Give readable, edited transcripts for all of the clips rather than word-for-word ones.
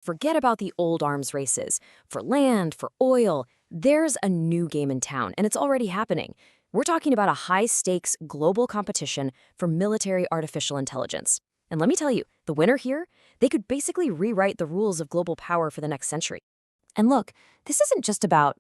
Forget about the old arms races. For land, for oil, there's a new game in town, and it's already happening. We're talking about a high-stakes global competition for military artificial intelligence. And let me tell you, the winner here, they could basically rewrite the rules of global power for the next century. And look, this isn't just about,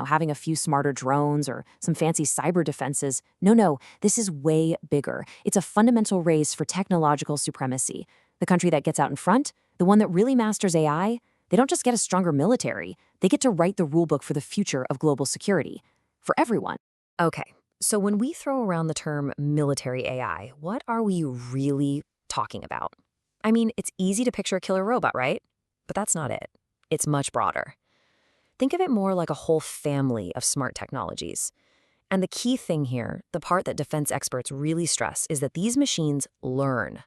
having a few smarter drones or some fancy cyber defenses. No, this is way bigger. It's a fundamental race for technological supremacy. The country that gets out in front, the one that really masters AI, they don't just get a stronger military, they get to write the rulebook for the future of global security. For everyone. Okay, so when we throw around the term military AI, what are we really talking about? I mean, it's easy to picture a killer robot, right? But that's not it. It's much broader. Think of it more like a whole family of smart technologies. And the key thing here, the part that defense experts really stress, is that these machines learn.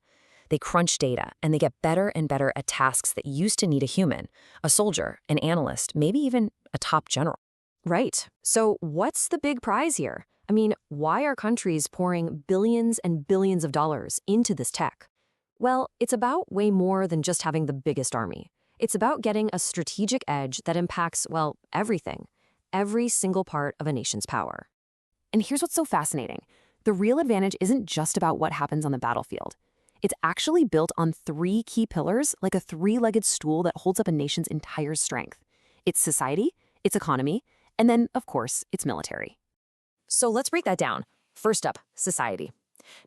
They crunch data, and they get better and better at tasks that used to need a human, a soldier, an analyst, maybe even a top general. Right. So what's the big prize here? I mean, why are countries pouring billions and billions of dollars into this tech? Well, it's about way more than just having the biggest army. It's about getting a strategic edge that impacts, well, everything, every single part of a nation's power. And here's what's so fascinating. The real advantage isn't just about what happens on the battlefield. It's actually built on three key pillars, like a three-legged stool that holds up a nation's entire strength. It's society, its economy, and then, of course, its military. So let's break that down. First up, society.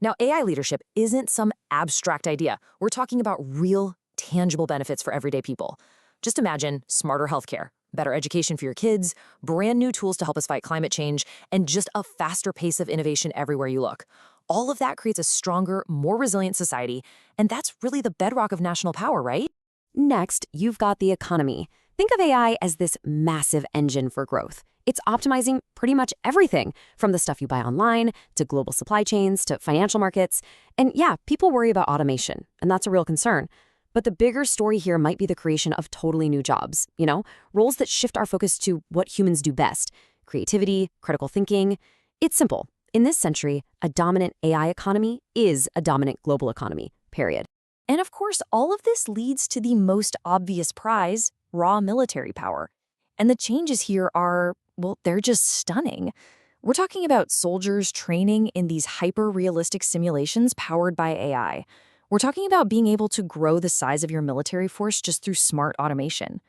Now, AI leadership isn't some abstract idea. We're talking about real, tangible benefits for everyday people. Just imagine smarter healthcare, better education for your kids, brand new tools to help us fight climate change, and just a faster pace of innovation everywhere you look. All of that creates a stronger, more resilient society, and that's really the bedrock of national power, right? Next, you've got the economy. Think of AI as this massive engine for growth. It's optimizing pretty much everything, from the stuff you buy online, to global supply chains, to financial markets. And yeah, people worry about automation, and that's a real concern. But the bigger story here might be the creation of totally new jobs, roles that shift our focus to what humans do best: creativity, critical thinking. It's simple. In this century, a dominant AI economy is a dominant global economy, period. And of course, all of this leads to the most obvious prize, raw military power. And the changes here are, well, they're just stunning. We're talking about soldiers training in these hyper-realistic simulations powered by AI. We're talking about being able to grow the size of your military force just through smart automation.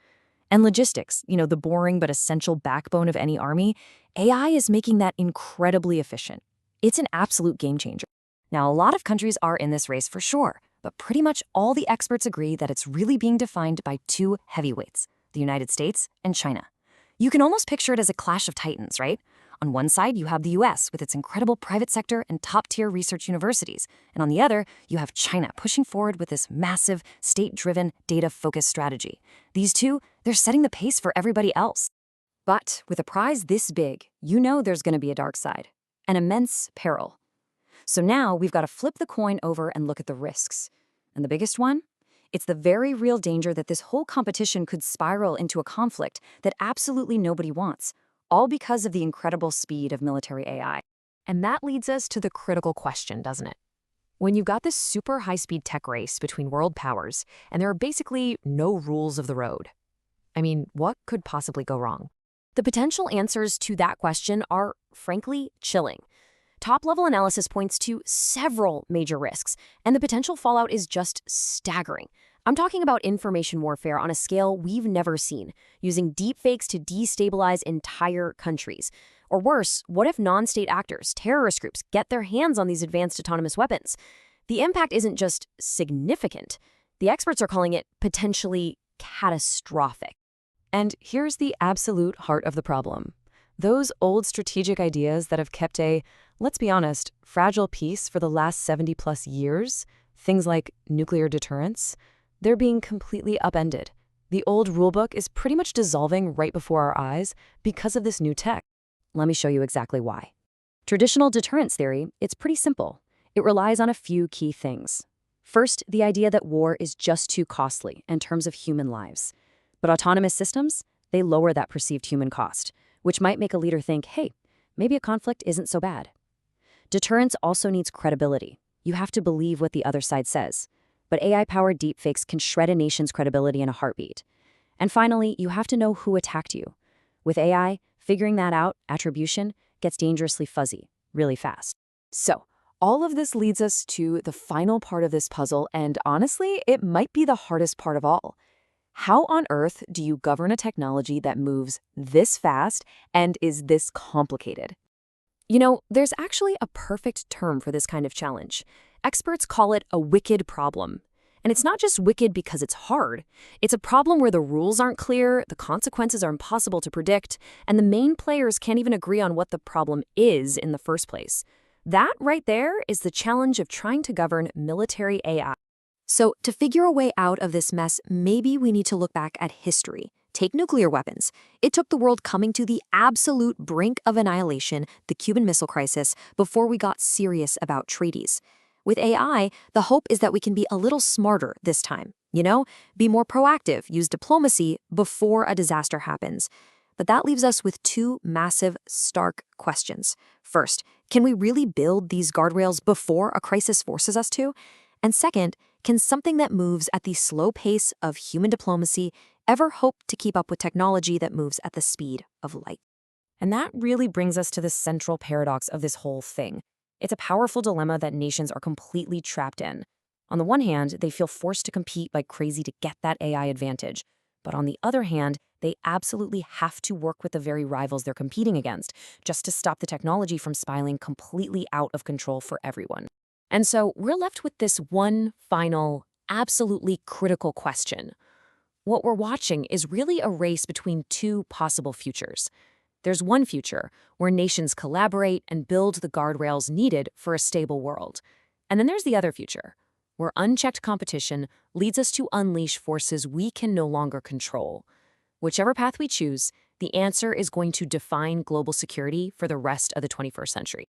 And logistics, the boring but essential backbone of any army, AI is making that incredibly efficient. It's an absolute game changer. Now, a lot of countries are in this race for sure, but pretty much all the experts agree that it's really being defined by two heavyweights: the United States and China. You can almost picture it as a clash of titans, right? On one side, you have the US with its incredible private sector and top-tier research universities. And on the other, you have China pushing forward with this massive, state-driven, data-focused strategy. These two, they're setting the pace for everybody else. But with a prize this big, there's going to be a dark side, an immense peril. So now we've got to flip the coin over and look at the risks. And the biggest one? It's the very real danger that this whole competition could spiral into a conflict that absolutely nobody wants, all because of the incredible speed of military AI. And that leads us to the critical question, doesn't it? When you've got this super high-speed tech race between world powers, and there are basically no rules of the road, I mean, what could possibly go wrong? The potential answers to that question are, frankly, chilling. Top-level analysis points to several major risks, and the potential fallout is just staggering. I'm talking about information warfare on a scale we've never seen, using deepfakes to destabilize entire countries. Or worse, what if non-state actors, terrorist groups, get their hands on these advanced autonomous weapons? The impact isn't just significant. The experts are calling it potentially catastrophic. And here's the absolute heart of the problem. Those old strategic ideas that have kept a, let's be honest, fragile peace for the last 70-plus years, things like nuclear deterrence, they're being completely upended. The old rulebook is pretty much dissolving right before our eyes because of this new tech. Let me show you exactly why. Traditional deterrence theory, it's pretty simple. It relies on a few key things. First, the idea that war is just too costly in terms of human lives. But autonomous systems, they lower that perceived human cost, which might make a leader think, hey, maybe a conflict isn't so bad. Deterrence also needs credibility. You have to believe what the other side says. but AI-powered deepfakes can shred a nation's credibility in a heartbeat. And finally, you have to know who attacked you. With AI, figuring that out, attribution, gets dangerously fuzzy, really fast. So, all of this leads us to the final part of this puzzle, and honestly, it might be the hardest part of all. How on earth do you govern a technology that moves this fast and is this complicated? You know, there's actually a perfect term for this kind of challenge. Experts call it a wicked problem. And it's not just wicked because it's hard. It's a problem where the rules aren't clear, the consequences are impossible to predict, and the main players can't even agree on what the problem is in the first place. That right there is the challenge of trying to govern military AI. So, to figure a way out of this mess, maybe we need to look back at history. Take nuclear weapons. It took the world coming to the absolute brink of annihilation, the Cuban Missile Crisis, before we got serious about treaties. With AI, the hope is that we can be a little smarter this time. Be more proactive, use diplomacy before a disaster happens. But that leaves us with two massive, stark questions. First, can we really build these guardrails before a crisis forces us to? And second, can something that moves at the slow pace of human diplomacy ever hope to keep up with technology that moves at the speed of light? And that really brings us to the central paradox of this whole thing. It's a powerful dilemma that nations are completely trapped in. On the one hand, they feel forced to compete like crazy to get that AI advantage. But on the other hand, they absolutely have to work with the very rivals they're competing against just to stop the technology from spiraling completely out of control for everyone. And so we're left with this one final, absolutely critical question. What we're watching is really a race between two possible futures. There's one future where nations collaborate and build the guardrails needed for a stable world. And then there's the other future, where unchecked competition leads us to unleash forces we can no longer control. Whichever path we choose, the answer is going to define global security for the rest of the 21st century.